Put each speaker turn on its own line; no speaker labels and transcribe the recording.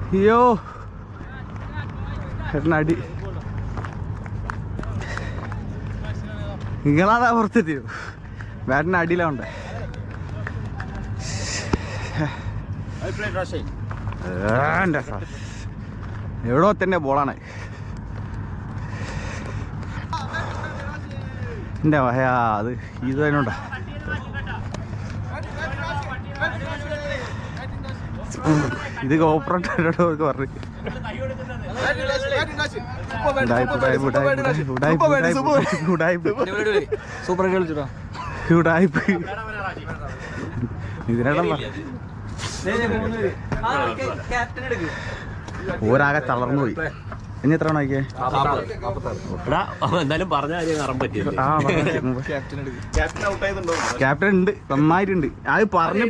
അയ്യോ അടി നിങ്ങളാതാ പുറത്തെത്തിയോ ബാറ്റിന് അടിയിലാണ്ടേ എവിടോ തന്നെ ബോളാണ് എൻ്റെ വഹയാ അത് ഇത് തന്നെയുണ്ടാ ഇത് കോപ്പറേറ്റോർക്ക് പറഞ്ഞു ഒരാകെ തളർന്നു പോയി. ഇനി എത്ര നോക്കിയേ
എന്തായാലും പറഞ്ഞ
ക്യാപ്റ്റൻ ഉണ്ട് നന്നായിട്ടുണ്ട് അത് പറഞ്ഞു